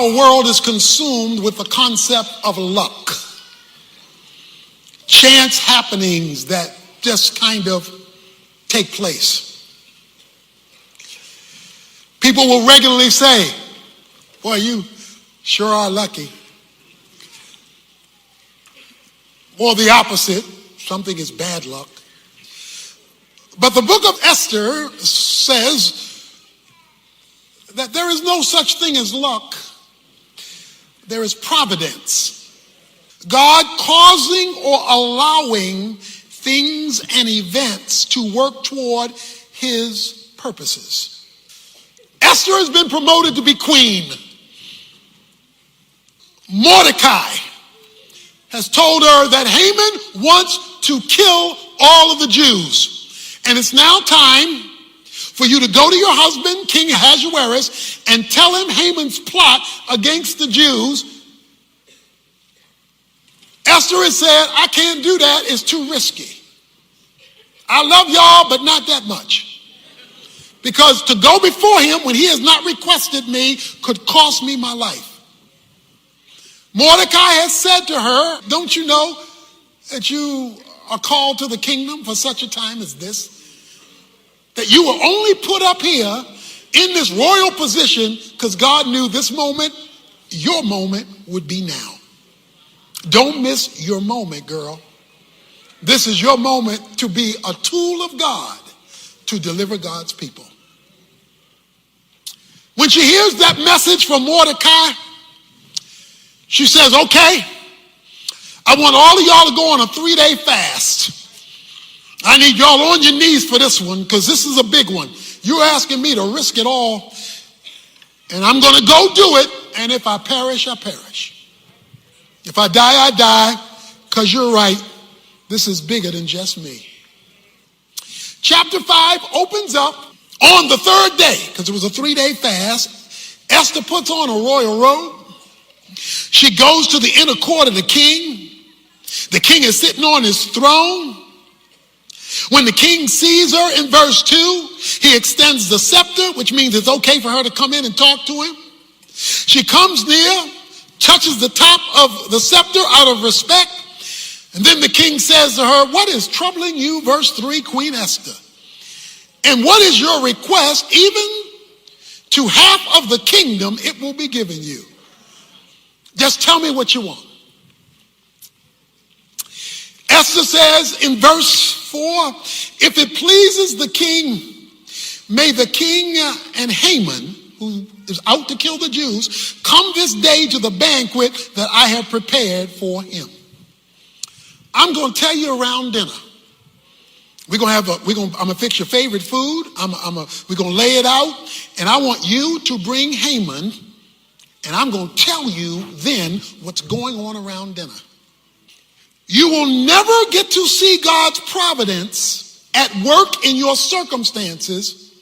Our world is consumed with the concept of luck. Chance happenings that just kind of take place. People will regularly say, boy, you sure are lucky. Or the opposite, something is bad luck. But the book of Esther says that there is no such thing as luck. There is providence. God causing or allowing things and events to work toward his purposes. Esther has been promoted to be queen. Mordecai has told her that Haman wants to kill all of the Jews. And it's now time for you to go to your husband, King Ahasuerus, and tell him Haman's plot against the Jews. Esther has said, I can't do that. It's too risky. I love y'all, but not that much. Because to go before him when he has not requested me could cost me my life. Mordecai has said to her, don't you know that you are called to the kingdom for such a time as this? That you were only put up here in this royal position because God knew this moment, your moment would be now. Don't miss your moment, girl. This is your moment to be a tool of God to deliver God's people. When she hears that message from Mordecai, she says, okay, I want all of y'all to go on a 3-day fast. I need y'all on your knees for this one because this is a big one. You're asking me to risk it all, and I'm going to go do it, and if I perish, I perish. If I die, I die, because you're right. This is bigger than just me. Chapter 5 opens up on the 3rd day, because it was a 3-day fast. Esther puts on a royal robe. She goes to the inner court of the king. The king is sitting on his throne. When the king sees her in verse 2, he extends the scepter, which means it's okay for her to come in and talk to him. She comes near, touches the top of the scepter out of respect, and then the king says to her, what is troubling you, verse 3, Queen Esther? And what is your request? Even to half of the kingdom it will be given you. Just tell me what you want. Esther says in verse 4, if it pleases the king, may the king and Haman, who is out to kill the Jews, come this day to the banquet that I have prepared for him. I'm going to tell you around dinner. I'm going to fix your favorite food. We're going to lay it out, and I want you to bring Haman. And I'm going to tell you then what's going on around dinner. You will never get to see God's providence at work in your circumstances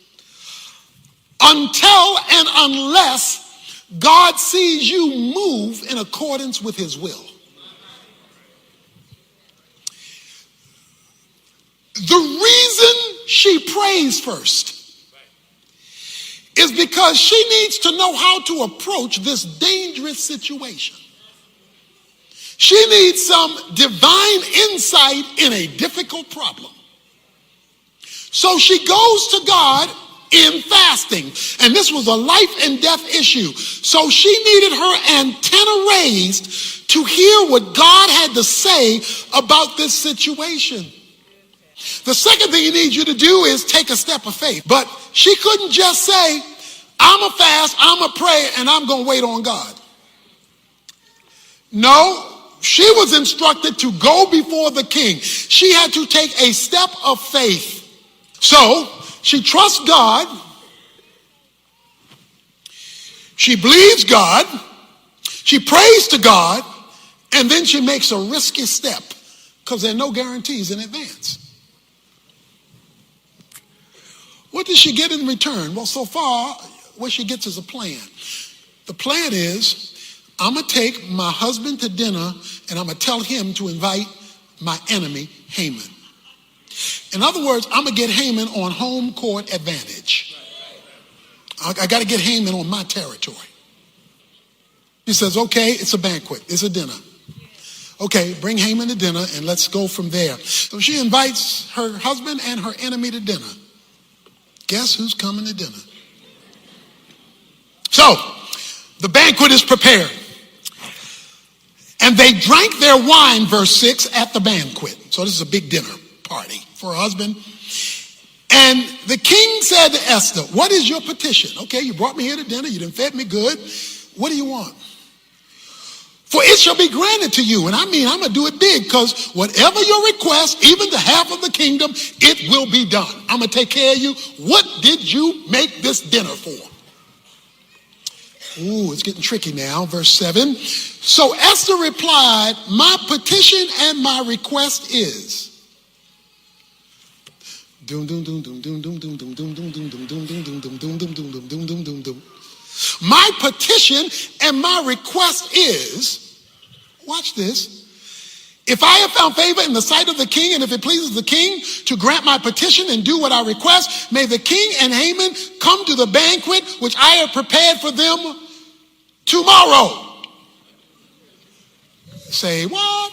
until and unless God sees you move in accordance with his will. The reason she prays first is because she needs to know how to approach this dangerous situation. She needs some divine insight in a difficult problem. So she goes to God in fasting. And this was a life and death issue. So she needed her antenna raised to hear what God had to say about this situation. The second thing he needs you to do is take a step of faith. But she couldn't just say, I'm a fast, I'm a pray, and I'm going to wait on God. No, she was instructed to go before the king. She had to take a step of faith. So she trusts God. She believes God. She prays to God. And then she makes a risky step because there are no guarantees in advance. What does she get in return? Well, so far, what she gets is a plan. The plan is, I'm going to take my husband to dinner and I'm going to tell him to invite my enemy, Haman. In other words, I'm going to get Haman on home court advantage. I got to get Haman on my territory. She says, okay, it's a banquet. It's a dinner. Okay, bring Haman to dinner and let's go from there. So she invites her husband and her enemy to dinner. Guess who's coming to dinner? So, the banquet is prepared. And they drank their wine, verse 6, at the banquet. So this is a big dinner party for her husband. And the king said to Esther, what is your petition? Okay, you brought me here to dinner. You done fed me good. What do you want? For it shall be granted to you. And I mean, I'm going to do it big, because whatever your request, even the half of the kingdom, it will be done. I'm going to take care of you. What did you make this dinner for? Ooh, it's getting tricky now. Verse 7. So Esther replied, my petition and my request is. My petition and my request is, watch this, if I have found favor in the sight of the king, and if it pleases the king to grant my petition and do what I request, may the king and Haman come to the banquet which I have prepared for them tomorrow. Say what?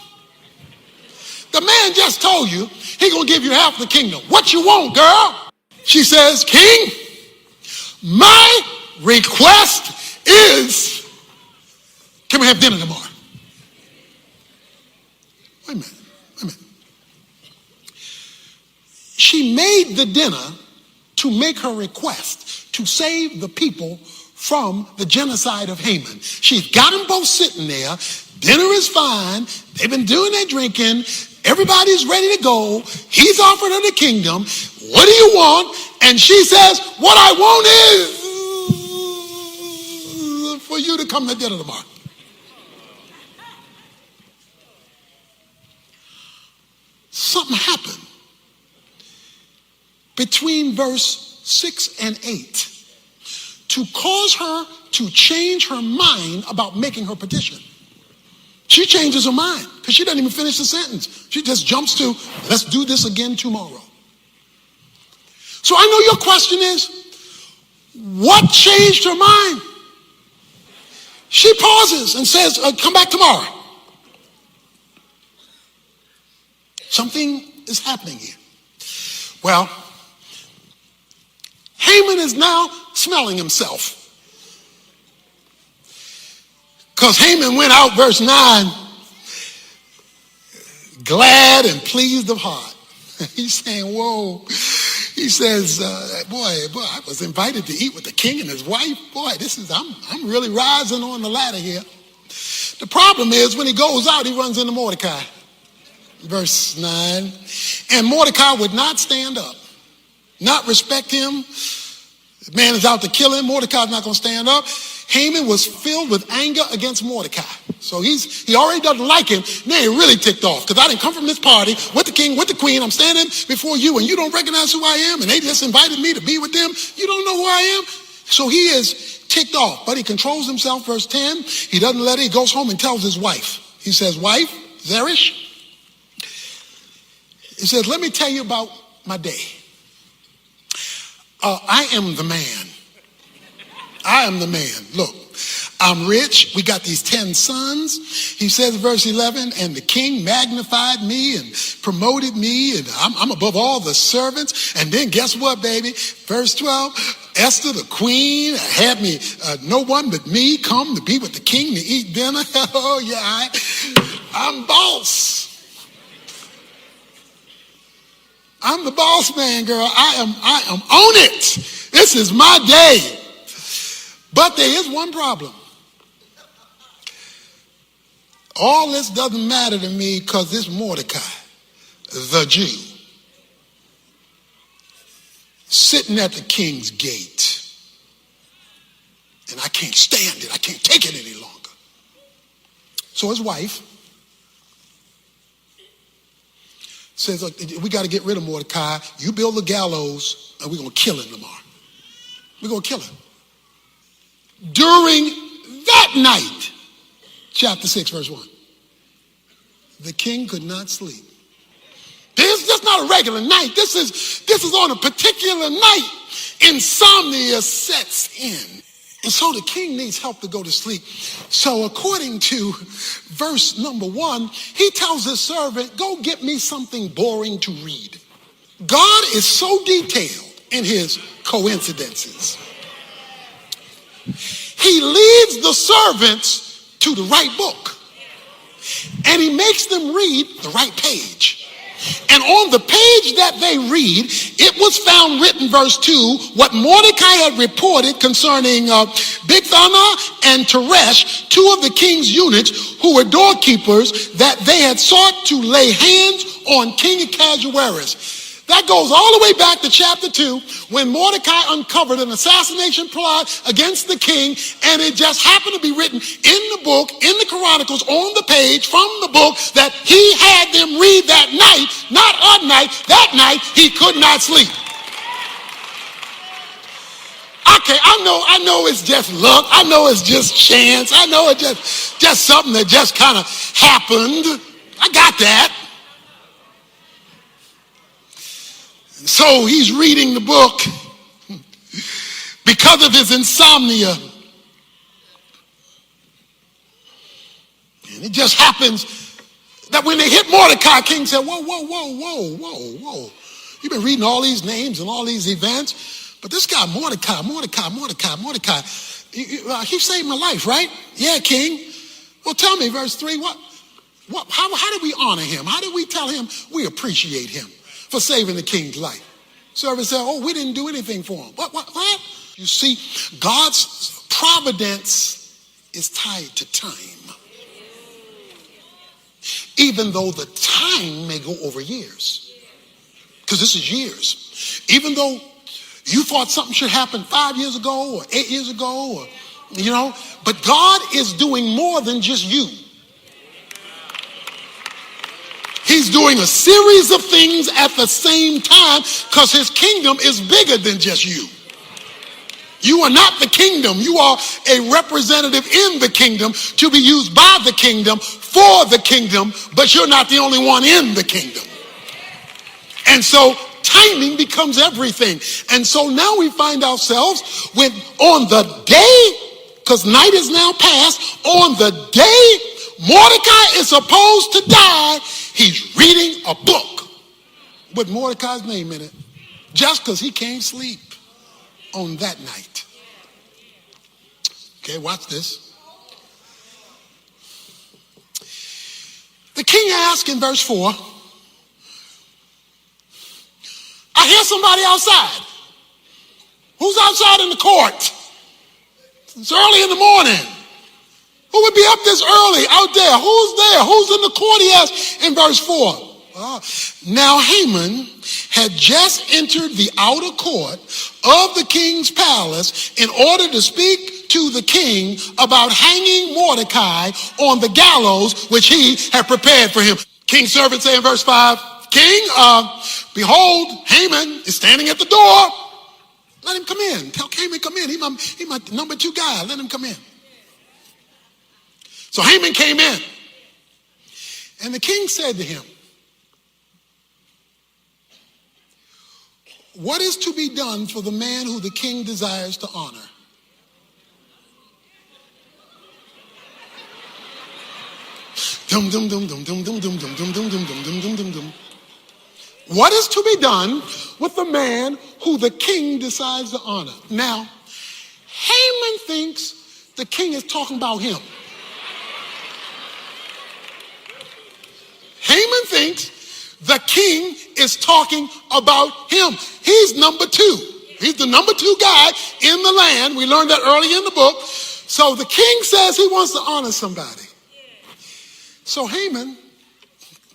The man just told you he gonna give you half the kingdom. What you want, girl? She says, king, my request is, can we have dinner tomorrow? Wait a minute. She made the dinner to make her request to save the people from the genocide of Haman. She's got them both sitting there. Dinner is fine. They've been doing their drinking. Everybody's ready to go. He's offered her the kingdom. What do you want? And she says, what I want is for you to come to dinner tomorrow. Something happened between verse 6 and 8 to cause her to change her mind about making her petition. She changes her mind because she doesn't even finish the sentence. She just jumps to, let's do this again tomorrow. So I know your question is, what changed her mind? She pauses and says, come back tomorrow. Something is happening here. Well, Haman is now smelling himself. Because Haman went out, verse 9, glad and pleased of heart. He's saying, whoa. He says, boy, I was invited to eat with the king and his wife. Boy, I'm really rising on the ladder here. The problem is when he goes out, he runs into Mordecai. Verse 9, and Mordecai would not stand up, not respect him. The man is out to kill him. Mordecai's not going to stand up. Haman was filled with anger against Mordecai. So he already doesn't like him. Now he really ticked off because I didn't come from this party with the king, with the queen. I'm standing before you and you don't recognize who I am, and they just invited me to be with them. You don't know who I am. So he is ticked off, but he controls himself. Verse 10, he doesn't let it. He goes home and tells his wife. He says, wife, Zeresh, he says, let me tell you about my day. I am the man. I am the man. Look, I'm rich. We got these 10 sons. He says, verse 11, and the king magnified me and promoted me, and I'm above all the servants. And then guess what, baby? Verse 12, Esther, the queen, had me, no one but me come to be with the king to eat dinner. Oh, yeah, I'm boss. I'm the boss man, girl. I am on it. This is my day. But there is one problem. All this doesn't matter to me because this Mordecai, the Jew, sitting at the king's gate. And I can't stand it. I can't take it any longer. So his wife says, look, we got to get rid of Mordecai. You build the gallows and we're going to kill him tomorrow. We're going to kill him. During that night, chapter 6, verse 1, the king could not sleep. This is just not a regular night. This is on a particular night. Insomnia sets in. And so the king needs help to go to sleep. So according to verse number 1, he tells his servant, go get me something boring to read. God is so detailed in his coincidences. He leads the servants to the right book. And he makes them read the right page. And on the page that they read, it was found written, verse 2, what Mordecai had reported concerning Bigthana and Teresh, two of the king's eunuchs who were doorkeepers, that they had sought to lay hands on King Ahasuerus. That goes all the way back to chapter 2 when Mordecai uncovered an assassination plot against the king, and it just happened to be written in the book, in the Chronicles, on the page from the book that he had them read that night, not a night, that night he could not sleep. Okay, I know it's just luck. I know it's just chance. I know it's just something that just kind of happened. I got that. So he's reading the book because of his insomnia. And it just happens that when they hit Mordecai, king said, whoa. You've been reading all these names and all these events, but this guy Mordecai, he saved my life, right? Yeah, king. Well, tell me, verse 3, how did we honor him? How did we tell him we appreciate him for saving the king's life? Servant said, we didn't do anything for him. What? You see, God's providence is tied to time. Even though the time may go over years. Because this is years. Even though you thought something should happen 5 years ago or 8 years ago, but God is doing more than just you. He's doing a series of things at the same time because his kingdom is bigger than just you. You are not the kingdom. You are a representative in the kingdom to be used by the kingdom for the kingdom, but you're not the only one in the kingdom. And so timing becomes everything. And so now we find ourselves when on the day, because night is now past, on the day Mordecai is supposed to die, he's reading a book with Mordecai's name in it just because he can't sleep on that night. Okay, watch this. The king asked in verse 4, I hear somebody outside. Who's outside in the court? It's early in the morning. Who would be up this early out there? Who's there? Who's in the court? He asked in verse 4. Now Haman had just entered the outer court of the king's palace in order to speak to the king about hanging Mordecai on the gallows which he had prepared for him. King's servant say in verse 5, King, behold, Haman is standing at the door. Let him come in. Tell Haman come in. He my number 2 guy. Let him come in. So Haman came in, and the king said to him, what is to be done for the man who the king desires to honor? What is to be done with the man who the king decides to honor? Now, Haman thinks the king is talking about him. Haman thinks the king is talking about him. He's number 2. He's the number 2 guy in the land. We learned that early in the book. So the king says he wants to honor somebody. So Haman,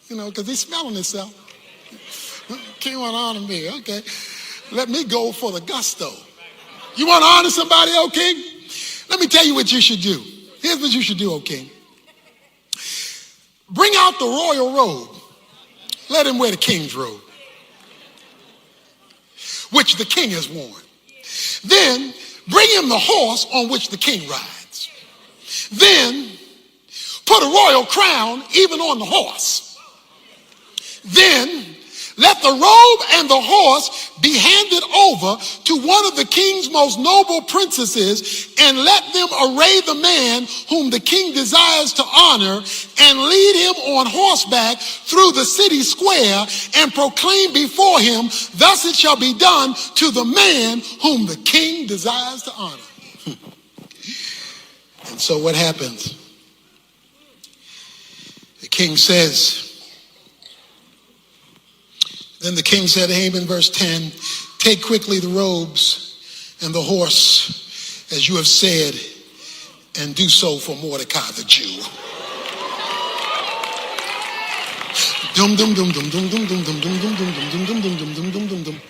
because he's smelling himself. King want to honor me. Okay. Let me go for the gusto. You want to honor somebody, O king? Let me tell you what you should do. Here's what you should do, O king. Bring out the royal robe. Let him wear the king's robe, which the king has worn. Then bring him the horse on which the king rides. Then put a royal crown even on the horse. Then let the robe and the horse be handed over to one of the king's most noble princesses, and let them array the man whom the king desires to honor, and lead him on horseback through the city square, and proclaim before him, thus it shall be done to the man whom the king desires to honor. And so what happens? The king says, then the king said to Haman, verse 10, take quickly the robes and the horse, as you have said, and do so for Mordecai the Jew. Dum dum dum dum dum dum dum dum dum dum dum dum dum dum dum dum dum dum.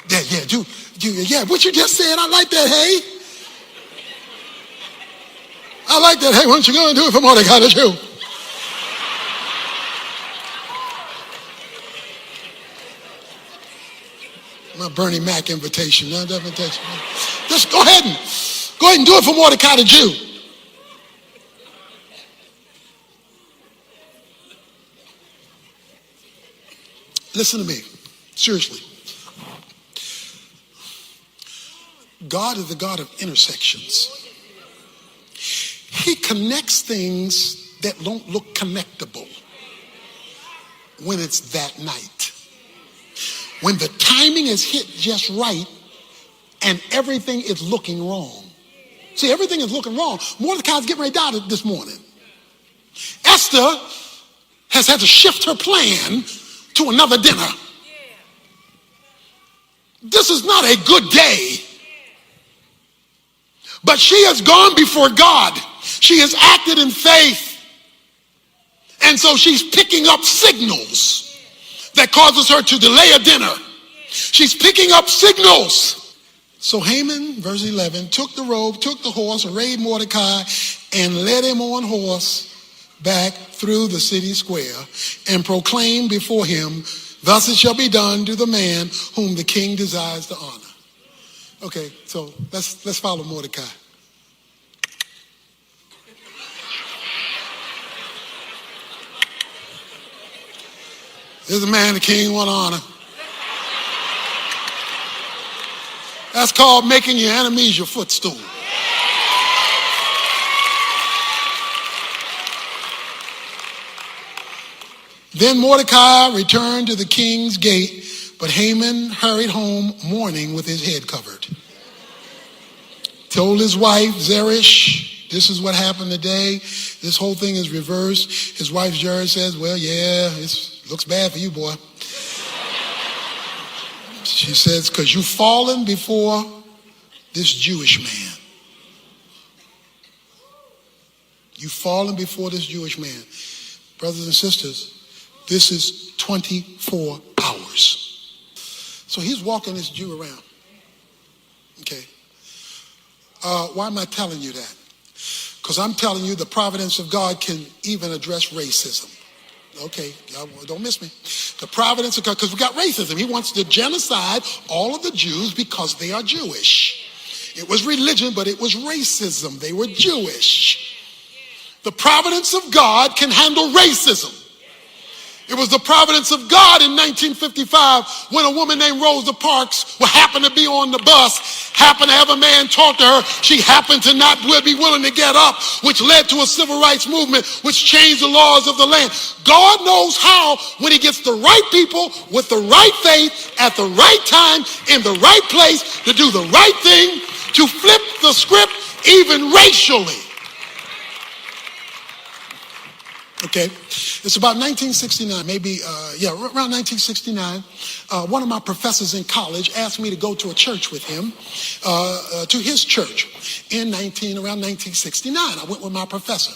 Yeah, what you just said, I like that, hey. I like that, hey, why don't you go and do it for Mordecai the Jew? My Bernie Mac invitation, not that invitation. Just go ahead and do it for Mordecai the Jew. Listen to me, seriously. God is the God of intersections. He connects things that don't look connectable when it's that night. When the timing is hit just right and everything is looking wrong. See, everything is looking wrong. Mordecai's getting ready to die this morning. Esther has had to shift her plan to another dinner. This is not a good day. But she has gone before God. She has acted in faith. And so she's picking up signals that causes her to delay a dinner. She's picking up signals. So Haman, verse 11, took the robe, took the horse, arrayed Mordecai, and led him on horse back through the city square, and proclaimed before him, thus it shall be done to the man whom the king desires to honor. Okay, so let's follow Mordecai. There's a man the king want to honor. That's called making your enemies your footstool. Then Mordecai returned to the king's gate, but Haman hurried home mourning with his head covered. Told his wife Zeresh, this is what happened today. This whole thing is reversed. His wife Zeresh says, well, yeah, it looks bad for you, boy. She says, because you've fallen before this Jewish man. You've fallen before this Jewish man. Brothers and sisters, this is 24 hours. So he's walking this Jew around. Okay. Why am I telling you that? Because I'm telling you the providence of God can even address racism. Okay, don't miss me. The providence of God, because we got racism. He wants to genocide all of the Jews because they are Jewish. It was religion, but it was racism. They were Jewish. The providence of God can handle racism. It was the providence of God in 1955 when a woman named Rosa Parks happened to be on the bus, happened to have a man talk to her. She happened to not be willing to get up, which led to a civil rights movement, which changed the laws of the land. God knows how, when he gets the right people with the right faith at the right time in the right place to do the right thing, to flip the script even racially. Okay, it's about 1969, around 1969. One of my professors in college asked me to go to a church with him, to his church around 1969. I went with my professor.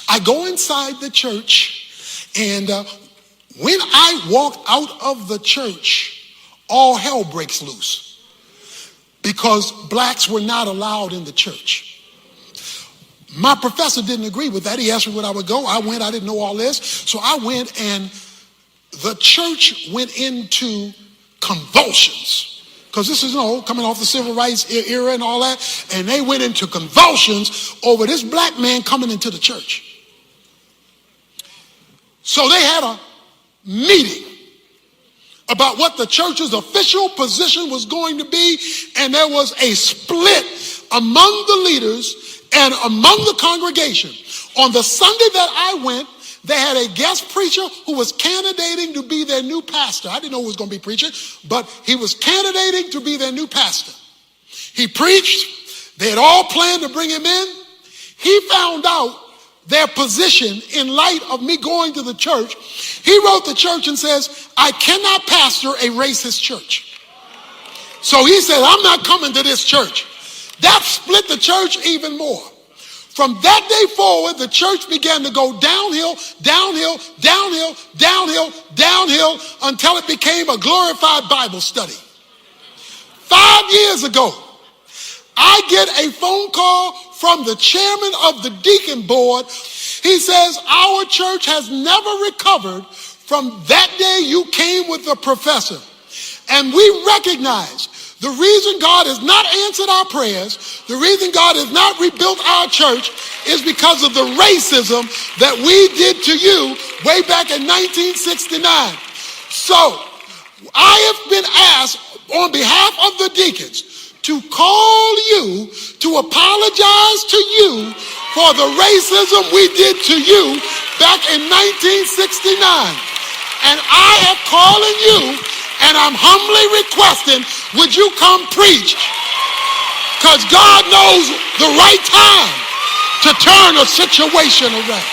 I go inside the church, and when I walk out of the church, all hell breaks loose because blacks were not allowed in the church. My professor didn't agree with that. He asked me when I would go. I went. I didn't know all this. So I went, and the church went into convulsions. Because this is, coming off the civil rights era and all that. And they went into convulsions over this black man coming into the church. So they had a meeting about what the church's official position was going to be, and there was a split among the leaders and among the congregation. On the Sunday that I went, they had a guest preacher who was candidating to be their new pastor. I didn't know who was going to be preaching, but he was candidating to be their new pastor. He preached. They had all planned to bring him in. He found out their position in light of me going to the church. He wrote the church and says, I cannot pastor a racist church. So he said, I'm not coming to this church. That split the church even more. From that day forward, the church began to go downhill, downhill, downhill, downhill, downhill, until it became a glorified Bible study. 5 years ago, I get a phone call from the chairman of the deacon board. He says, our church has never recovered from that day you came with the professor. And we recognize the reason God has not answered our prayers, the reason God has not rebuilt our church, is because of the racism that we did to you way back in 1969. So I have been asked on behalf of the deacons to call you to apologize to you for the racism we did to you back in 1969. And I am calling you, and I'm humbly requesting, would you come preach? Because God knows the right time to turn a situation around.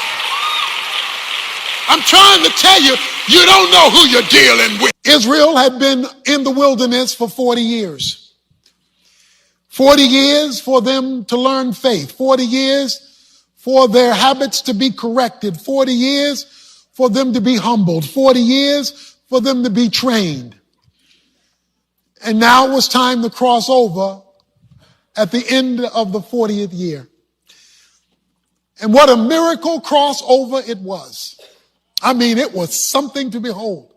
I'm trying to tell you, you don't know who you're dealing with. Israel had been in the wilderness for 40 years. 40 years for them to learn faith. 40 years for their habits to be corrected. 40 years for them to be humbled. 40 years for them to be trained. And now it was time to cross over at the end of the 40th year. And what a miracle crossover it was. I mean, it was something to behold.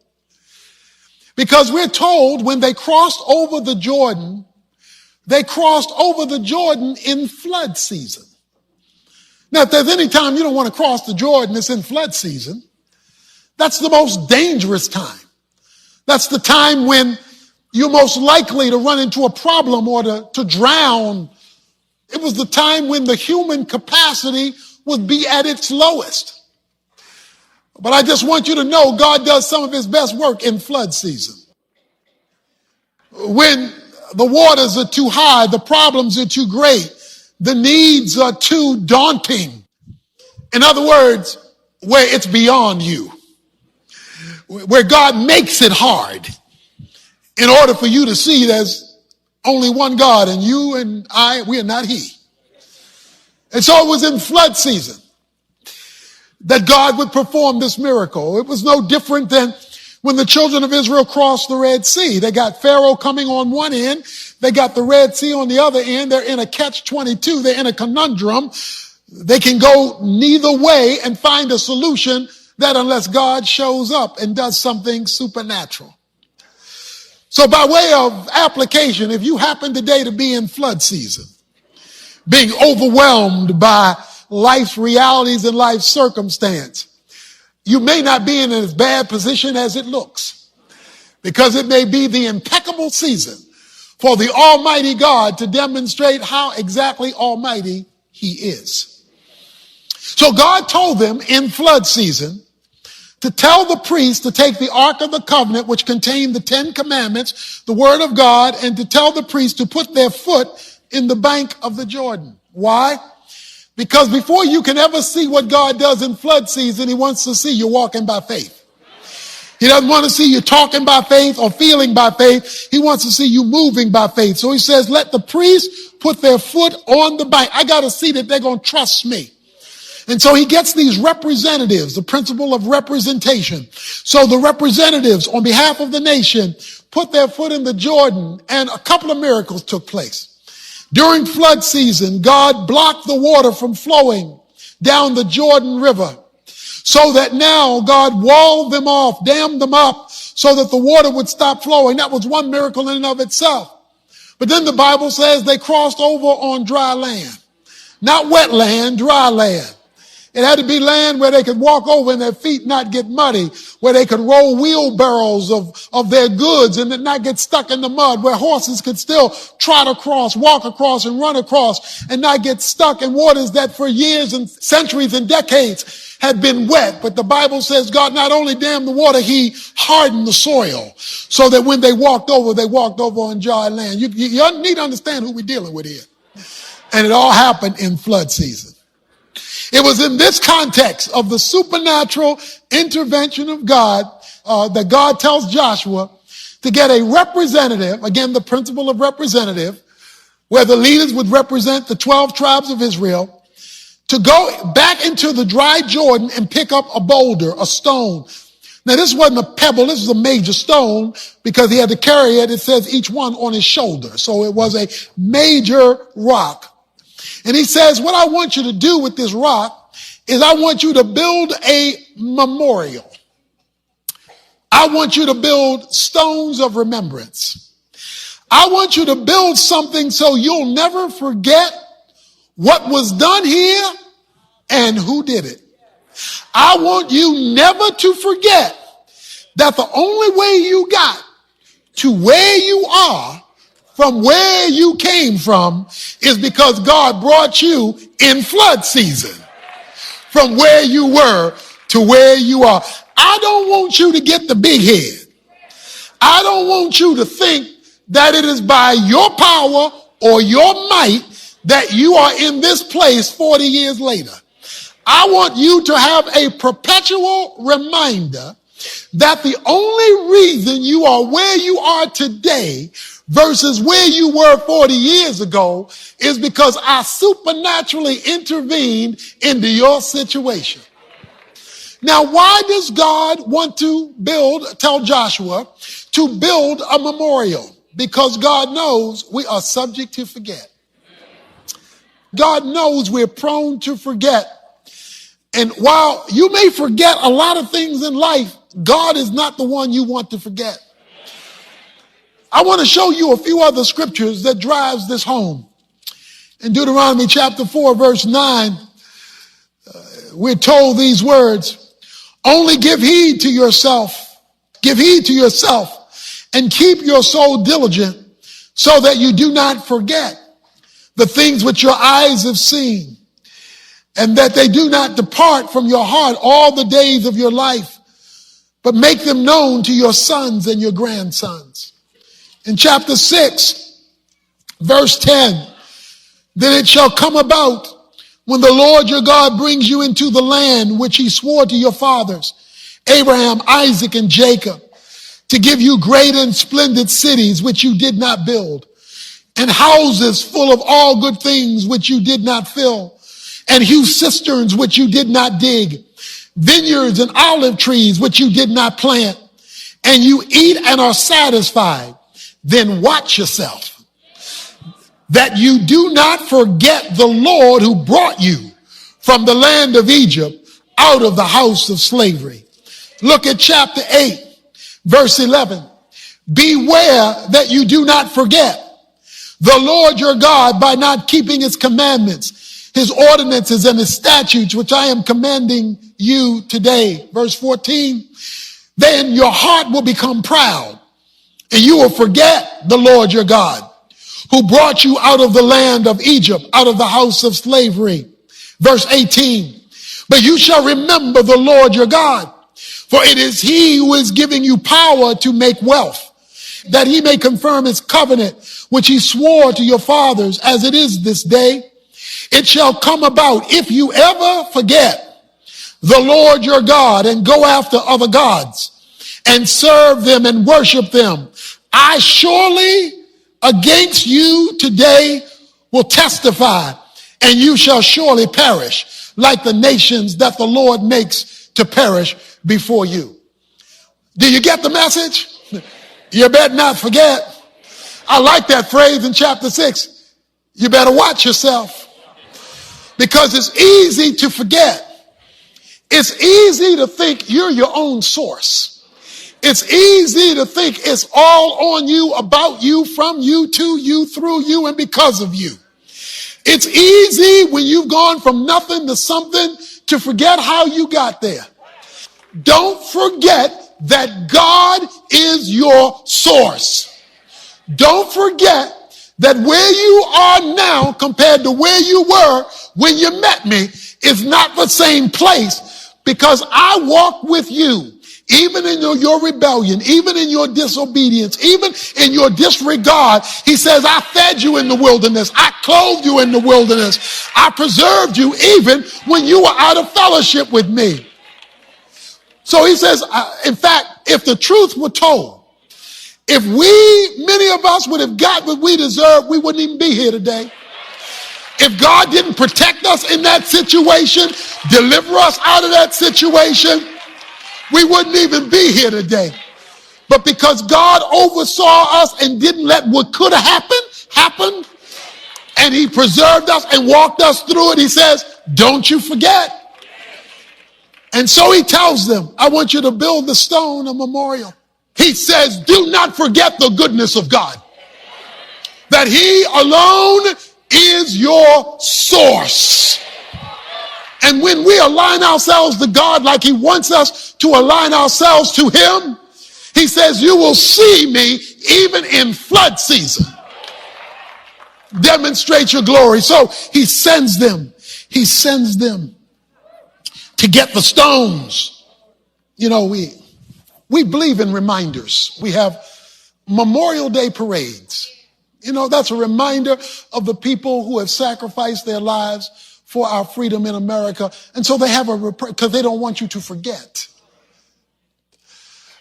Because we're told when they crossed over the Jordan, they crossed over the Jordan in flood season. Now, if there's any time you don't want to cross the Jordan, it's in flood season. That's the most dangerous time. That's the time when you're most likely to run into a problem or to drown. It was the time when the human capacity would be at its lowest. But I just want you to know God does some of his best work in flood season. When the waters are too high, the problems are too great, the needs are too daunting. In other words, where it's beyond you, where God makes it hard in order for you to see there's only one God, and you and I, we are not he. And so it was in flood season that God would perform this miracle. It was no different than when the children of Israel crossed the Red Sea. They got Pharaoh coming on one end. They got the Red Sea on the other end. They're in a catch-22. They're in a conundrum. They can go neither way and find a solution that unless God shows up and does something supernatural. So by way of application, if you happen today to be in flood season, being overwhelmed by life's realities and life's circumstance, you may not be in as bad position as it looks, because it may be the impeccable season for the Almighty God to demonstrate how exactly almighty he is. So God told them in flood season to tell the priests to take the Ark of the Covenant, which contained the 10 Commandments, the Word of God, and to tell the priests to put their foot in the bank of the Jordan. Why? Because before you can ever see what God does in flood season, he wants to see you walking by faith. He doesn't want to see you talking by faith or feeling by faith. He wants to see you moving by faith. So he says, let the priests put their foot on the bank. I got to see that they're going to trust me. And so he gets these representatives, the principle of representation. So the representatives on behalf of the nation put their foot in the Jordan, and a couple of miracles took place. During flood season, God blocked the water from flowing down the Jordan River, so that now God walled them off, dammed them up, so that the water would stop flowing. That was one miracle in and of itself. But then the Bible says they crossed over on dry land. Not wet land, dry land. It had to be land where they could walk over and their feet not get muddy, where they could roll wheelbarrows of their goods and not get stuck in the mud, where horses could still trot across, walk across, and run across and not get stuck in waters that for years and centuries and decades had been wet. But the Bible says God not only dammed the water, he hardened the soil so that when they walked over on dry land. You need to understand who we're dealing with here. And it all happened in flood season. It was in this context of the supernatural intervention of God that God tells Joshua to get a representative, again, the principle of representative, where the leaders would represent the 12 tribes of Israel, to go back into the dry Jordan and pick up a boulder, a stone. Now, this wasn't a pebble. This was a major stone because he had to carry it. It says each one on his shoulder. So it was a major rock. And he says, what I want you to do with this rock is I want you to build a memorial. I want you to build stones of remembrance. I want you to build something so you'll never forget what was done here and who did it. I want you never to forget that the only way you got to where you are from where you came from is because God brought you in flood season from where you were to where you are. I don't want you to get the big head. I don't want you to think that it is by your power or your might that you are in this place 40 years later. I want you to have a perpetual reminder that the only reason you are where you are today versus where you were 40 years ago is because I supernaturally intervened into your situation. Now, why does God want to tell Joshua to build a memorial? Because God knows we are subject to forget. God knows we're prone to forget. And while you may forget a lot of things in life, God is not the one you want to forget. I want to show you a few other scriptures that drives this home. In Deuteronomy chapter 4, verse 9, we're told these words, only give heed to yourself, and keep your soul diligent so that you do not forget the things which your eyes have seen, and that they do not depart from your heart all the days of your life, but make them known to your sons and your grandsons. In chapter 6, verse 10, then it shall come about when the Lord your God brings you into the land which he swore to your fathers, Abraham, Isaac, and Jacob, to give you great and splendid cities which you did not build, and houses full of all good things which you did not fill, and hew cisterns which you did not dig, vineyards and olive trees which you did not plant, and you eat and are satisfied. Then watch yourself, that you do not forget the Lord who brought you from the land of Egypt out of the house of slavery. Look at chapter 8, verse 11. Beware that you do not forget the Lord your God by not keeping his commandments, his ordinances, and his statutes, which I am commanding you today. Verse 14, then your heart will become proud, and you will forget the Lord your God, who brought you out of the land of Egypt, out of the house of slavery. Verse 18, but you shall remember the Lord your God, for it is he who is giving you power to make wealth, that he may confirm his covenant, which he swore to your fathers, as it is this day. It shall come about, if you ever forget the Lord your God and go after other gods and serve them and worship them, I surely against you today will testify, and you shall surely perish like the nations that the Lord makes to perish before you. Do you get the message? You better not forget. I like that phrase in chapter 6. You better watch yourself, because it's easy to forget. It's easy to think you're your own source. It's easy to think it's all on you, about you, from you, to you, through you, and because of you. It's easy when you've gone from nothing to something to forget how you got there. Don't forget that God is your source. Don't forget that where you are now compared to where you were when you met me is not the same place, because I walk with you. Even in your rebellion, even in your disobedience, even in your disregard, he says, I fed you in the wilderness. I clothed you in the wilderness. I preserved you even when you were out of fellowship with me. So he says, in fact, if the truth were told, if many of us would have got what we deserve, we wouldn't even be here today. If God didn't protect us in that situation, deliver us out of that situation, we wouldn't even be here today. But because God oversaw us and didn't let what could have happen, and he preserved us and walked us through it, he says, don't you forget. And so he tells them, I want you to build the stone a memorial. He says, do not forget the goodness of God, that he alone is your source. And when we align ourselves to God like he wants us to align ourselves to him, he says, you will see me even in flood season. Demonstrate your glory. So he sends them to get the stones. You know, we believe in reminders. We have Memorial Day parades. You know, that's a reminder of the people who have sacrificed their lives for our freedom in America. And so they have because they don't want you to forget.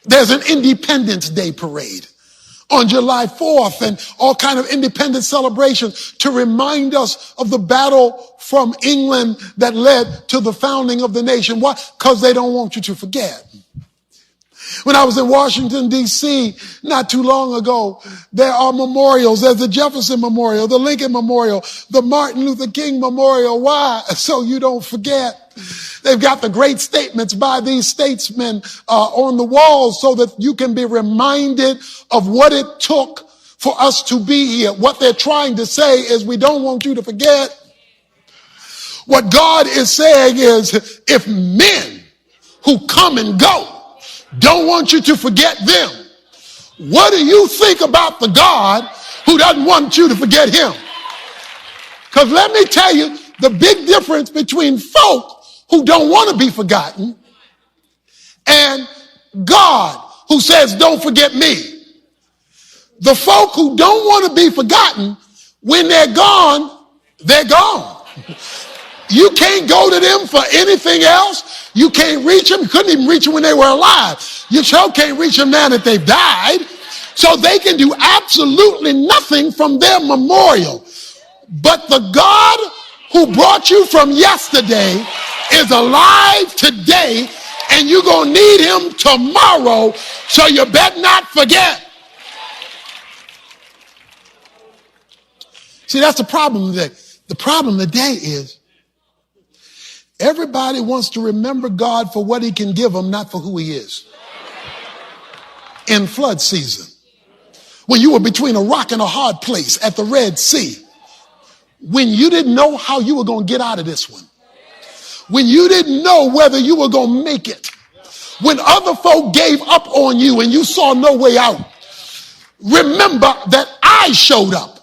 There's an Independence Day parade on July 4th and all kind of independence celebrations to remind us of the battle from England that led to the founding of the nation. Why? Because they don't want you to forget. When I was in Washington, D.C. not too long ago, there are memorials. There's the Jefferson Memorial, the Lincoln Memorial, the Martin Luther King Memorial. Why? So you don't forget. They've got the great statements by these statesmen on the walls so that you can be reminded of what it took for us to be here. What they're trying to say is we don't want you to forget. What God is saying is if men who come and go don't want you to forget them, what do you think about the God who doesn't want you to forget him? Because let me tell you the big difference between folk who don't want to be forgotten and God who says, don't forget me. The folk who don't want to be forgotten, when they're gone, they're gone. You can't go to them for anything else. You can't reach them. You couldn't even reach them when they were alive. You sure can't reach them now that they've died. So they can do absolutely nothing from their memorial. But the God who brought you from yesterday is alive today, and you're going to need him tomorrow, so you better not forget. See, that's the problem today. The problem today is everybody wants to remember God for what he can give them, not for who he is. In flood season, when you were between a rock and a hard place at the Red Sea, when you didn't know how you were going to get out of this one, when you didn't know whether you were going to make it, when other folk gave up on you and you saw no way out, remember that I showed up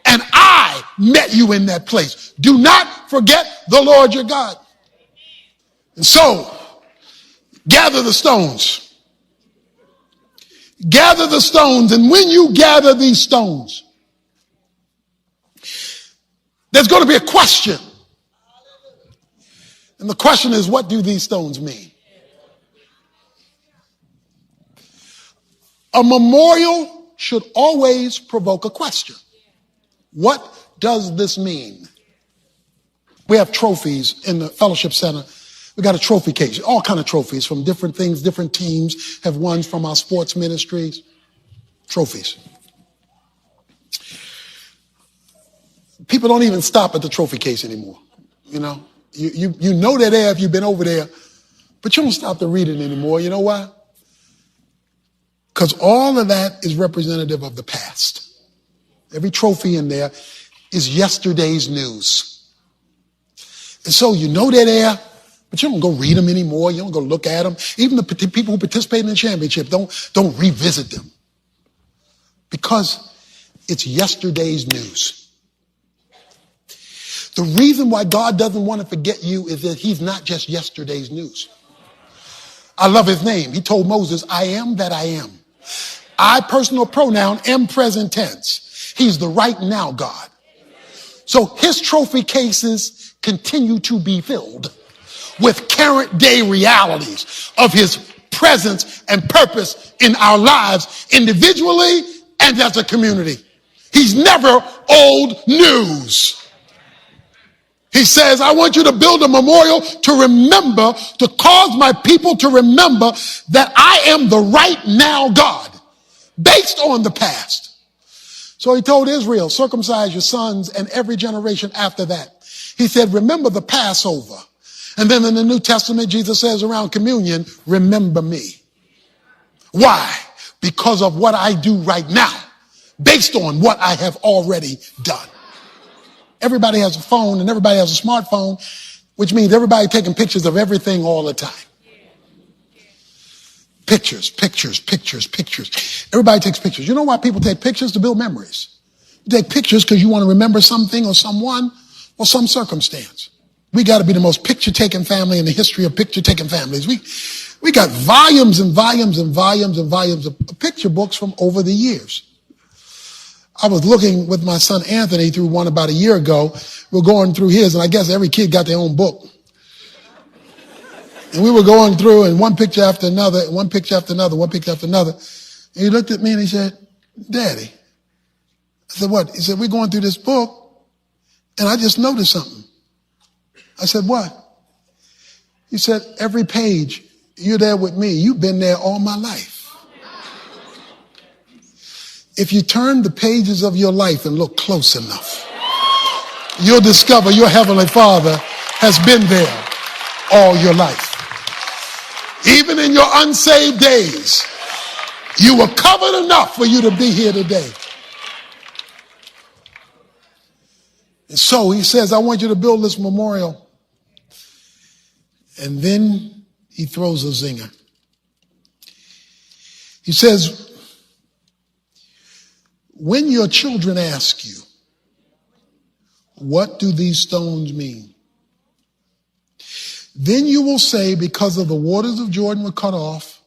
and I met you in that place. Do not forget the Lord your God. And so, gather the stones. Gather the stones, and when you gather these stones, there's going to be a question. And the question is, what do these stones mean? A memorial should always provoke a question. What does this mean? We have trophies in the fellowship center. We got a trophy case, all kind of trophies from different things. Different teams have won from our sports ministries. Trophies. People don't even stop at the trophy case anymore. You know, you know they're there if you've been over there, but you don't stop to read it anymore. You know why? Because all of that is representative of the past. Every trophy in there is yesterday's news. And so you know they're there, but you don't go read them anymore. You don't go look at them. Even the people who participate in the championship, don't revisit them. Because it's yesterday's news. The reason why God doesn't want to forget you is that he's not just yesterday's news. I love his name. He told Moses, I am that I am. I, personal pronoun, am present tense. He's the right now God. So his trophy cases continue to be filled with current day realities of his presence and purpose in our lives individually and as a community. He's never old news. He says, I want you to build a memorial to remember, to cause my people to remember that I am the right now God, based on the past. So he told Israel, circumcise your sons and every generation after that. He said, remember the Passover. And then in the New Testament, Jesus says around communion, remember me. Why? Because of what I do right now, based on what I have already done. Everybody has a phone and everybody has a smartphone, which means everybody taking pictures of everything all the time. Pictures. Everybody takes pictures. You know why people take pictures? To build memories. You take pictures because you want to remember something or someone or some circumstance. We got to be the most picture-taking family in the history of picture-taking families. We got volumes and volumes and volumes and volumes of picture books from over the years. I was looking with my son Anthony through one about a year ago. We're going through his, and I guess every kid got their own book. And we were going through, and one picture after another, and one picture after another, one picture after another. And he looked at me and he said, Daddy. I said, what? He said, we're going through this book, and I just noticed something. I said, what? He said, every page, you're there with me. You've been there all my life. If you turn the pages of your life and look close enough, you'll discover your Heavenly Father has been there all your life. Even in your unsaved days, you were covered enough for you to be here today. And so he says, I want you to build this memorial. And then he throws a zinger. He says, when your children ask you, what do these stones mean? Then you will say, because of the waters of Jordan were cut off,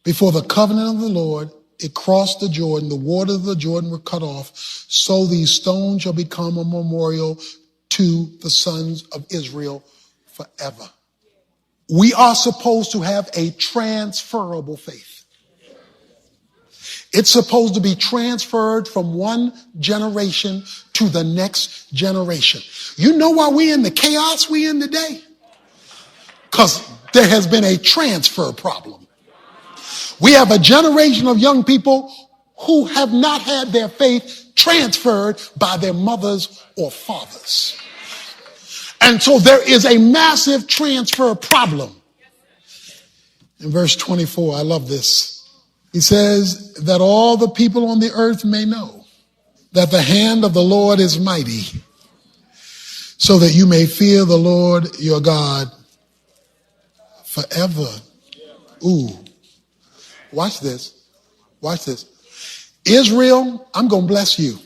before the covenant of the Lord, it crossed the Jordan, the waters of the Jordan were cut off, so these stones shall become a memorial to the sons of Israel forever. We are supposed to have a transferable faith. It's supposed to be transferred from one generation to the next generation. You know why we're in the chaos we're in today? Because there has been a transfer problem. We have a generation of young people who have not had their faith transferred by their mothers or fathers. And so there is a massive transfer problem. In verse 24, I love this. He says that all the people on the earth may know that the hand of the Lord is mighty, so that you may fear the Lord your God forever. Ooh, watch this. Watch this. Israel, I'm going to bless you.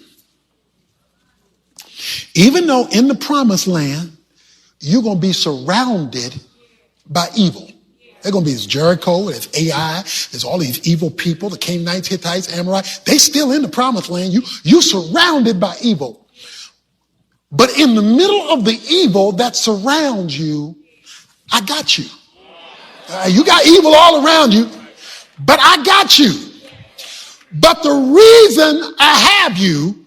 Even though in the promised land, you're going to be surrounded by evil. They're going to be this Jericho, there's Ai, there's all these evil people, the Canaanites, Hittites, Amorites. They still in the promised land. You surrounded by evil. But in the middle of the evil that surrounds you, I got you. You got evil all around you, but I got you. But the reason I have you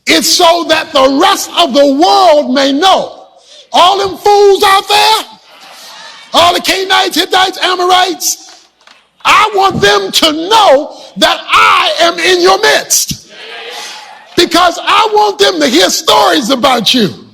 is so that the rest of the world may know. All them fools out there, all the Canaanites, Hittites, Amorites, I want them to know that I am in your midst. Because I want them to hear stories about you.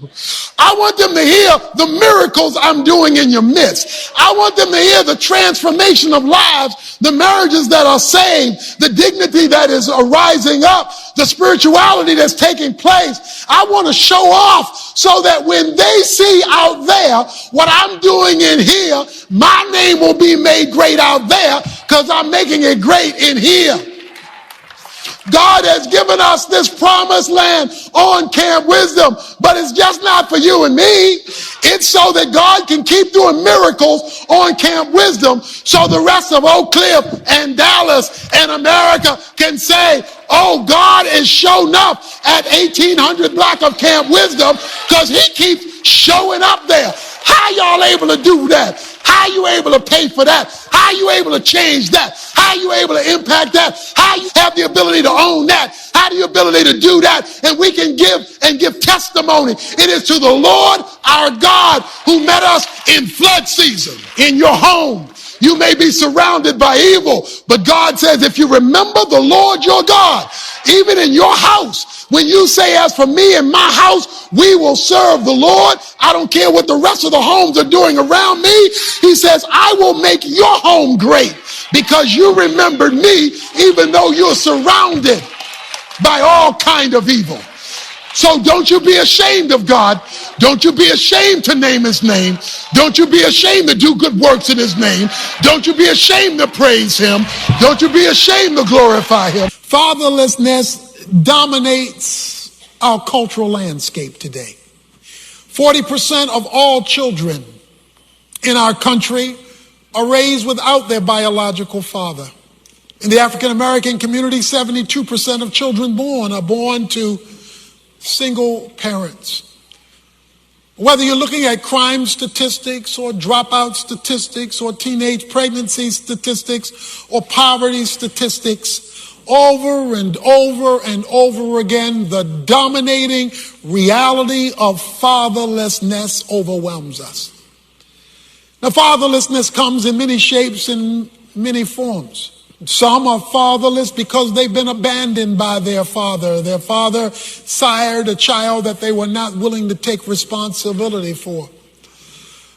I want them to hear the miracles I'm doing in your midst. I want them to hear the transformation of lives, the marriages that are saved, the dignity that is arising up, the spirituality that's taking place. I want to show off so that when they see out there what I'm doing in here, my name will be made great out there because I'm making it great in here. God has given us this promised land on Camp Wisdom, but it's just not for you and me. It's so that God can keep doing miracles on Camp Wisdom so the rest of Oak Cliff and Dallas and America can say, oh, God is showing up at 1800 block of Camp Wisdom because he keeps showing up there. How y'all able to do that? How you able to pay for that? How you able to change that? How you able to impact that? How you have the ability to own that? How do you ability to do that? And we can give testimony. It is to the Lord our God who met us in flood season. In your home, you may be surrounded by evil, but God says if you remember the Lord your God, even in your house, when you say, as for me and my house, we will serve the Lord. I don't care what the rest of the homes are doing around me. He says, I will make your home great because you remembered me, even though you're surrounded by all kind of evil. So don't you be ashamed of God. Don't you be ashamed to name his name. Don't you be ashamed to do good works in his name. Don't you be ashamed to praise him. Don't you be ashamed to glorify him. Fatherlessness dominates our cultural landscape today. 40% of all children in our country are raised without their biological father. In the African American community, 72% of children born are born to single parents. Whether you're looking at crime statistics or dropout statistics or teenage pregnancy statistics or poverty statistics, over and over and over again, the dominating reality of fatherlessness overwhelms us. Now, fatherlessness comes in many shapes and many forms. Some are fatherless because they've been abandoned by their father. Their father sired a child that they were not willing to take responsibility for.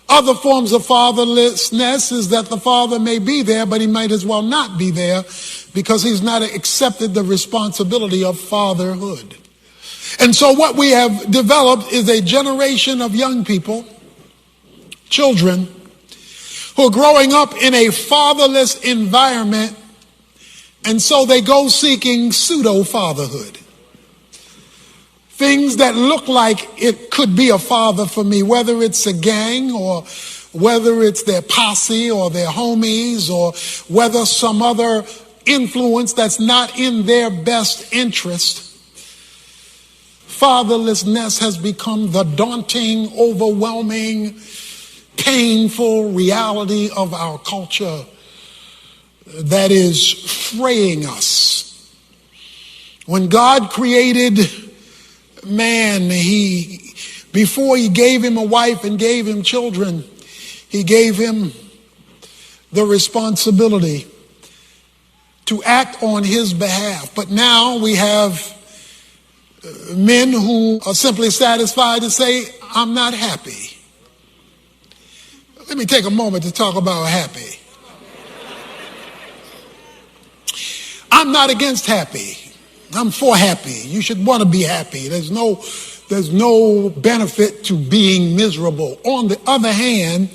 Other forms of fatherlessness is that the father may be there, but he might as well not be there because he's not accepted the responsibility of fatherhood. And so what we have developed is a generation of young people, children, who are growing up in a fatherless environment, and so they go seeking pseudo-fatherhood. Things that look like it could be a father for me, whether it's a gang or whether it's their posse or their homies or whether some other influence that's not in their best interest. Fatherlessness has become the daunting, overwhelming, painful reality of our culture that is fraying us. When God created man, before he gave him a wife and gave him children, he gave him the responsibility to act on his behalf. But now we have men who are simply satisfied to say, I'm not happy. Let me take a moment to talk about happy. I'm not against happy. I'm for happy. You should want to be happy. There's no benefit to being miserable. On the other hand,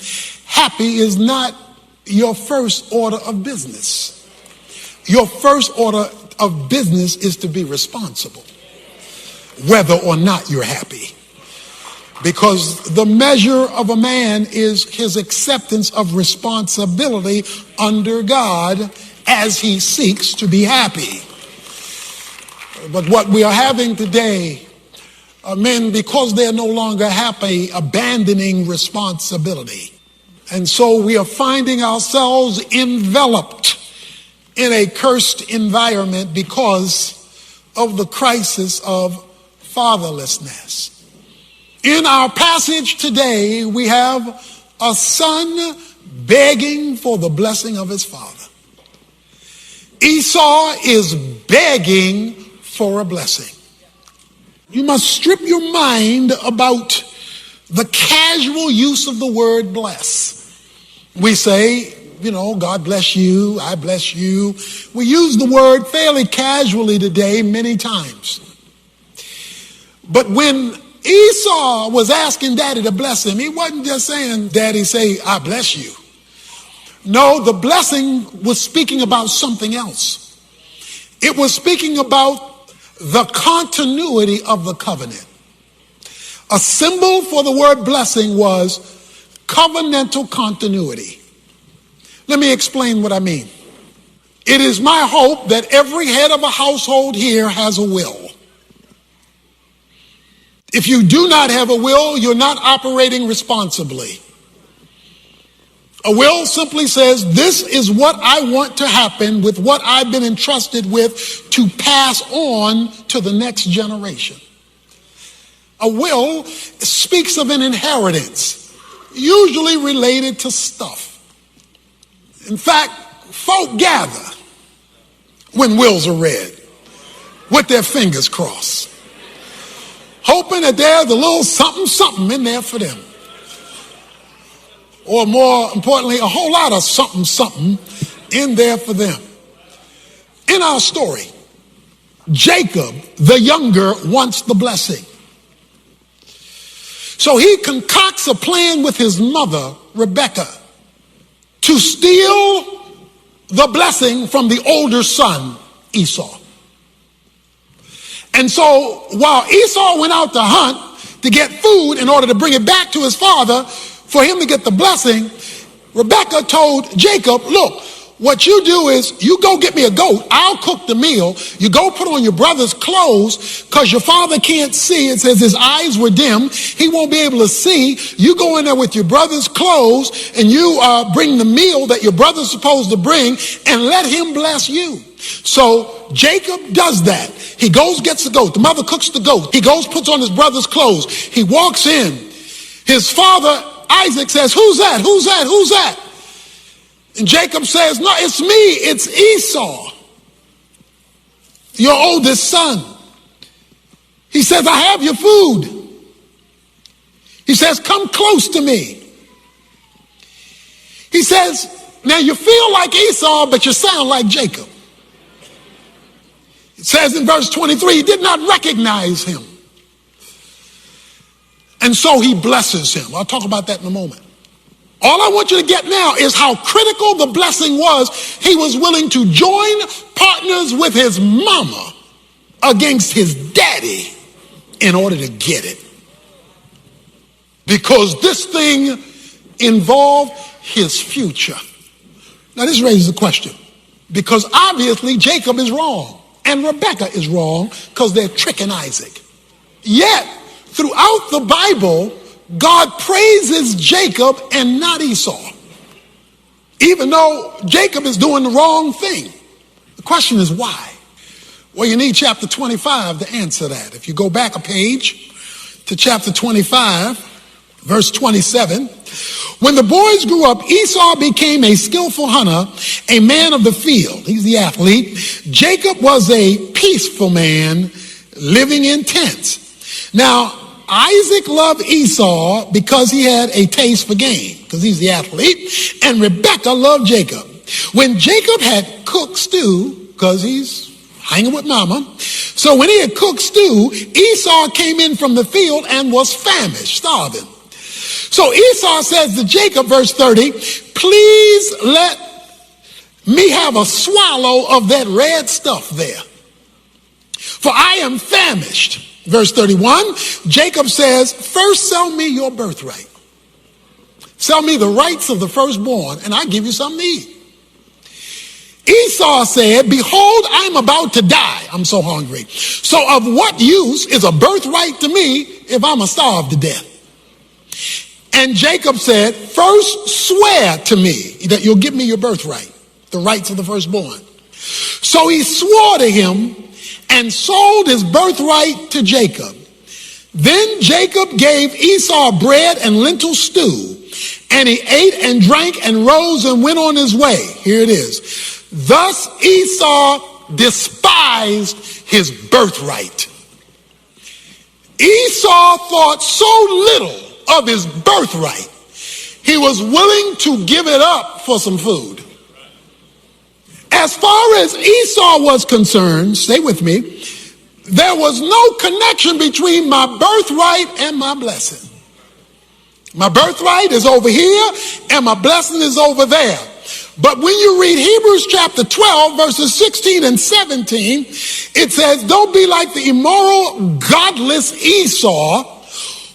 happy is not your first order of business. Your first order of business is to be responsible, whether or not you're happy. Because the measure of a man is his acceptance of responsibility under God as he seeks to be happy. But what we are having today are men, because they're no longer happy, abandoning responsibility. And so we are finding ourselves enveloped in a cursed environment because of the crisis of fatherlessness. In our passage today, we have a son begging for the blessing of his father. Esau is begging for a blessing. You must strip your mind about the casual use of the word bless. We say, God bless you, I bless you. We use the word fairly casually today many times. But when Esau was asking Daddy to bless him, he wasn't just saying, Daddy, say, I bless you. No, the blessing was speaking about something else. It was speaking about the continuity of the covenant. A symbol for the word blessing was covenantal continuity. Let me explain what I mean. It is my hope that every head of a household here has a will. If you do not have a will, you're not operating responsibly. A will simply says, this is what I want to happen with what I've been entrusted with to pass on to the next generation. A will speaks of an inheritance, usually related to stuff. In fact, folk gather when wills are read with their fingers crossed, hoping that there's a little something in there for them. Or more importantly, a whole lot of something in there for them. In our story, Jacob, the younger, wants the blessing. So he concocts a plan with his mother, Rebekah, to steal the blessing from the older son, Esau. And so while Esau went out to hunt to get food in order to bring it back to his father, for him to get the blessing, Rebekah told Jacob, look, what you do is you go get me a goat. I'll cook the meal. You go put on your brother's clothes because your father can't see. It says his eyes were dim. He won't be able to see. You go in there with your brother's clothes and you bring the meal that your brother's supposed to bring and let him bless you. So Jacob does that. He goes, gets the goat. The mother cooks the goat. He goes, puts on his brother's clothes. He walks in. His father Isaac says, who's that? Who's that? Who's that? And Jacob says, no, it's me. It's Esau, your oldest son. He says, I have your food. He says, come close to me. He says, now you feel like Esau, but you sound like Jacob. It says in verse 23, he did not recognize him. And so he blesses him. I'll talk about that in a moment. All I want you to get now is how critical the blessing was. He was willing to join partners with his mama against his daddy in order to get it. Because this thing involved his future. Now this raises a question. Because obviously Jacob is wrong and Rebekah is wrong because they're tricking Isaac. Yet, throughout the Bible, God praises Jacob and not Esau, even though Jacob is doing the wrong thing. The question is why? Well, you need chapter 25 to answer that. If you go back a page to chapter 25, verse 27, when the boys grew up, Esau became a skillful hunter, a man of the field. He's the athlete. Jacob was a peaceful man living in tents. Now, Isaac loved Esau because he had a taste for game, because he's the athlete, and Rebekah loved Jacob. When Jacob had cooked stew, because he's hanging with mama, so when he had cooked stew, Esau came in from the field and was famished, starving. So Esau says to Jacob, verse 30, please let me have a swallow of that red stuff there, for I am famished. Verse 31, Jacob says, first sell me your birthright. Sell me the rights of the firstborn, and I give you something to eat. Esau said, behold, I'm about to die. I'm so hungry. So of what use is a birthright to me if I'm a starve to death? And Jacob said, first swear to me that you'll give me your birthright, the rights of the firstborn. So he swore to him and sold his birthright to Jacob. Then Jacob gave Esau bread and lentil stew, and he ate and drank and rose and went on his way. Here it is. Thus Esau despised his birthright. Esau thought so little of his birthright, he was willing to give it up for some food. As far as Esau was concerned, stay with me, there was no connection between my birthright and my blessing. My birthright is over here and my blessing is over there. But when you read Hebrews chapter 12, verses 16 and 17, it says, don't be like the immoral, godless Esau,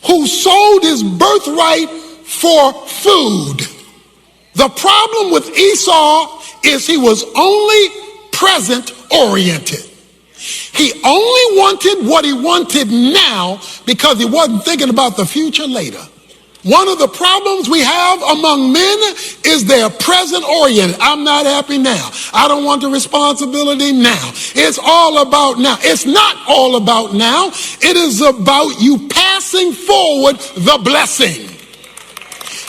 who sold his birthright for food. The problem with Esau is he was only present oriented. He only wanted what he wanted now because he wasn't thinking about the future later. One of the problems we have among men is they're present oriented. I'm not happy now. I don't want the responsibility now. It's all about now. It's not all about now. It is about you passing forward the blessing.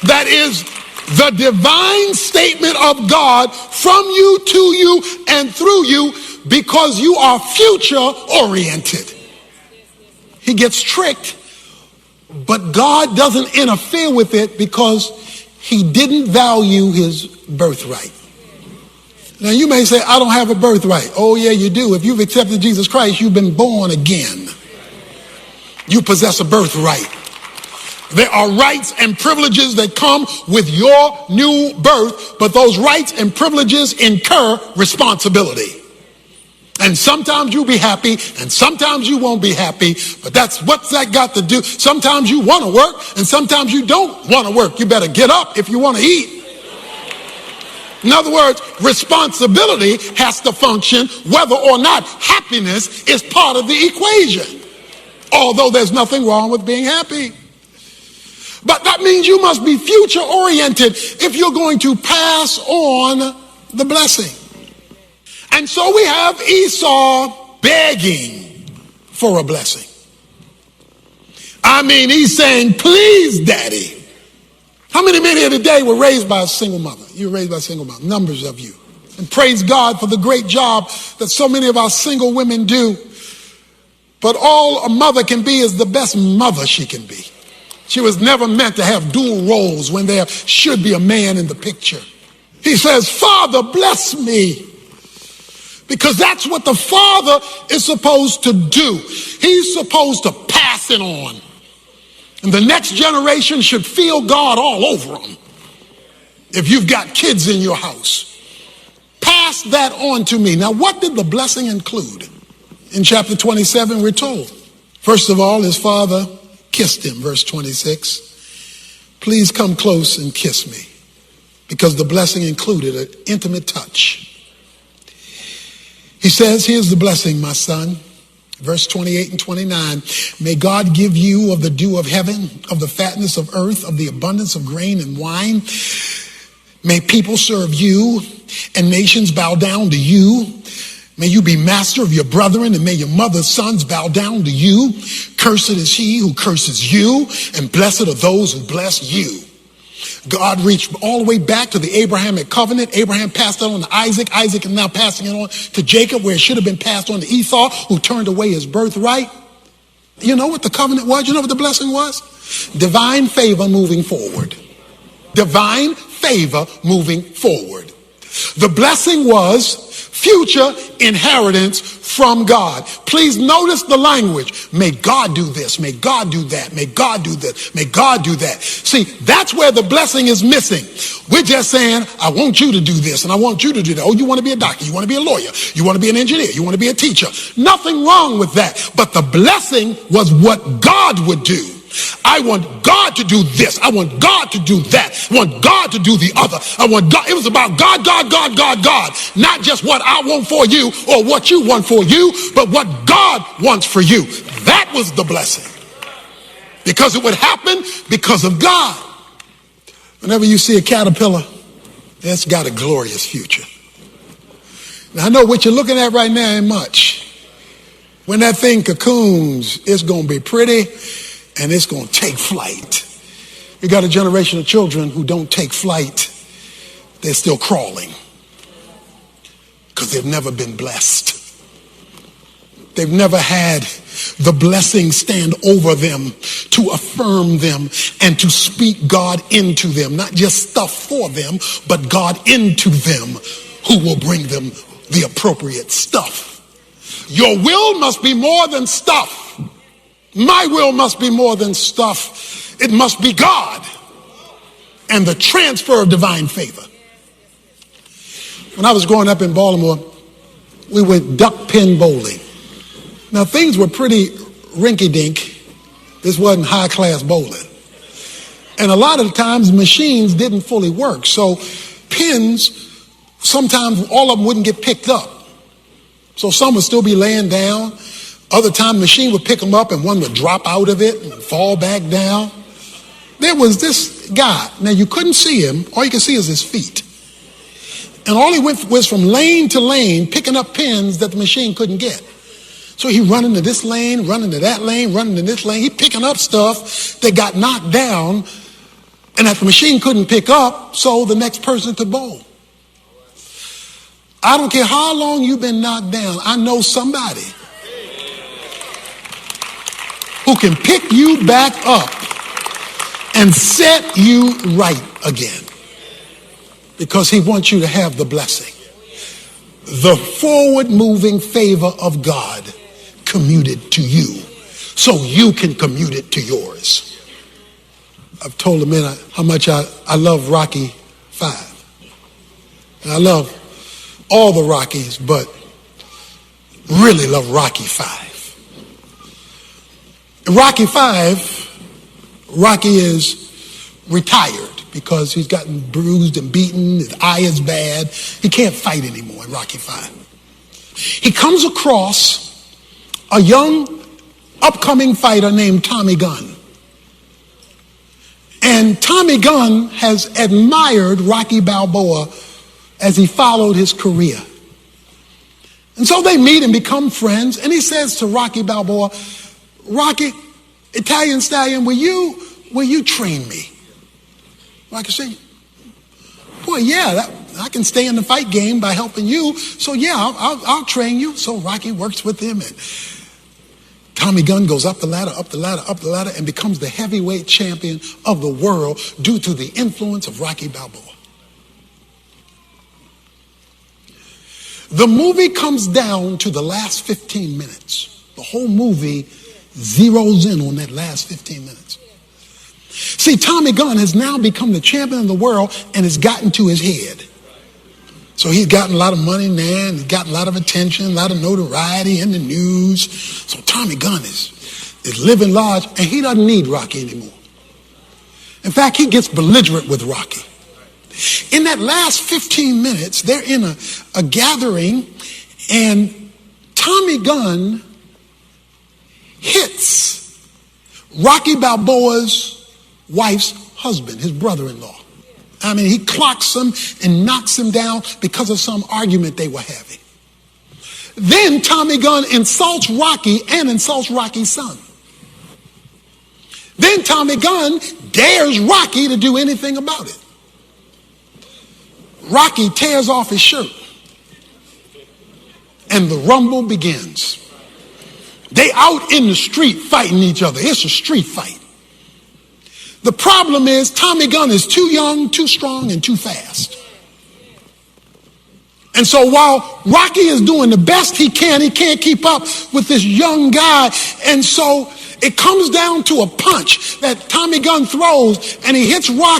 That is the divine statement of God from you, to you, and through you, because you are future oriented. He gets tricked, but God doesn't interfere with it because he didn't value his birthright. Now you may say, I don't have a birthright. Oh yeah, you do. If you've accepted Jesus Christ, you've been born again. You possess a birthright. There are rights and privileges that come with your new birth, but those rights and privileges incur responsibility. And sometimes you'll be happy, and sometimes you won't be happy, but what's that got to do? Sometimes you want to work, and sometimes you don't want to work. You better get up if you want to eat. In other words, responsibility has to function whether or not happiness is part of the equation. Although there's nothing wrong with being happy. But that means you must be future oriented if you're going to pass on the blessing. And so we have Esau begging for a blessing. I mean, he's saying, please, Daddy. How many men here today were raised by a single mother? You were raised by a single mother, numbers of you. And praise God for the great job that so many of our single women do. But all a mother can be is the best mother she can be. She was never meant to have dual roles when there should be a man in the picture. He says, Father, bless me. Because that's what the father is supposed to do. He's supposed to pass it on. And the next generation should feel God all over them. If you've got kids in your house, pass that on to me. Now, what did the blessing include? In chapter 27, we're told. First of all, his father kissed him, verse 26. Please come close and kiss me. Because the blessing included an intimate touch. He says, here's the blessing, my son. Verse 28 and 29. May God give you of the dew of heaven, of the fatness of earth, of the abundance of grain and wine. May people serve you and nations bow down to you. May you be master of your brethren, and may your mother's sons bow down to you. Cursed is he who curses you, and blessed are those who bless you. God reached all the way back to the Abrahamic covenant. Abraham passed it on to Isaac. Isaac is now passing it on to Jacob, where it should have been passed on to Esau, who turned away his birthright. You know what the covenant was? You know what the blessing was? Divine favor moving forward. Divine favor moving forward. The blessing was future inheritance from God. Please notice the language. May God do this. May God do that. May God do this. May God do that. See, that's where the blessing is missing. We're just saying, I want you to do this and I want you to do that. Oh, you want to be a doctor. You want to be a lawyer. You want to be an engineer. You want to be a teacher. Nothing wrong with that. But the blessing was what God would do. I want God to do this. I want God to do that. I want God to do the other. I want God. It was about God, God, God, God, God. Not just what I want for you or what you want for you, but what God wants for you. That was the blessing. Because it would happen because of God. Whenever you see a caterpillar, it's got a glorious future. Now I know what you're looking at right now ain't much. When that thing cocoons, it's going to be pretty. And it's going to take flight. You got a generation of children who don't take flight. They're still crawling. Because they've never been blessed. They've never had the blessings stand over them to affirm them and to speak God into them. Not just stuff for them, but God into them, who will bring them the appropriate stuff. Your will must be more than stuff. My will must be more than stuff. It must be God and the transfer of divine favor. When I was growing up in Baltimore, we went duck pin bowling. Now, things were pretty rinky-dink. This wasn't high-class bowling. And a lot of the times, machines didn't fully work. So pins, sometimes all of them wouldn't get picked up. So some would still be laying down. Other times, the machine would pick them up and one would drop out of it and fall back down. There was this guy. Now, you couldn't see him. All you could see is his feet. And all he went was from lane to lane, picking up pins that the machine couldn't get. So he running to this lane, running to that lane, running to this lane. He picking up stuff that got knocked down and that the machine couldn't pick up so the next person could bowl. I don't care how long you've been knocked down. I know somebody who can pick you back up and set you right again, because he wants you to have the blessing, the forward-moving favor of God commuted to you so you can commute it to yours. I've told the men how much I love Rocky 5. And I love all the Rockies, but really love Rocky 5. In Rocky 5, Rocky is retired because he's gotten bruised and beaten. His eye is bad. He can't fight anymore in Rocky 5. He comes across a young upcoming fighter named Tommy Gunn. And Tommy Gunn has admired Rocky Balboa as he followed his career. And so they meet and become friends. And he says to Rocky Balboa, Rocky, Italian Stallion, will you train me? Rocky said, boy, yeah, I can stay in the fight game by helping you. So yeah, I'll train you. So Rocky works with him, and Tommy Gunn goes up the ladder, up the ladder, up the ladder, and becomes the heavyweight champion of the world due to the influence of Rocky Balboa. The movie comes down to the last 15 minutes. The whole movie zeroes in on that last 15 minutes. See, Tommy Gunn has now become the champion of the world and has gotten to his head. So he's gotten a lot of money now, and he's gotten a lot of attention, a lot of notoriety in the news. So Tommy Gunn is living large, and he doesn't need Rocky anymore. In fact, he gets belligerent with Rocky. In that last 15 minutes, they're in a gathering, and Tommy Gunn hits Rocky Balboa's wife's husband, his brother-in-law. I mean, he clocks him and knocks him down because of some argument they were having. Then Tommy Gunn insults Rocky and insults Rocky's son. Then Tommy Gunn dares Rocky to do anything about it. Rocky tears off his shirt, and the rumble begins. They out in the street fighting each other. It's a street fight. The problem is Tommy Gunn is too young, too strong, and too fast. And so while Rocky is doing the best he can't keep up with this young guy. And so it comes down to a punch that Tommy Gunn throws, and he hits Rocky.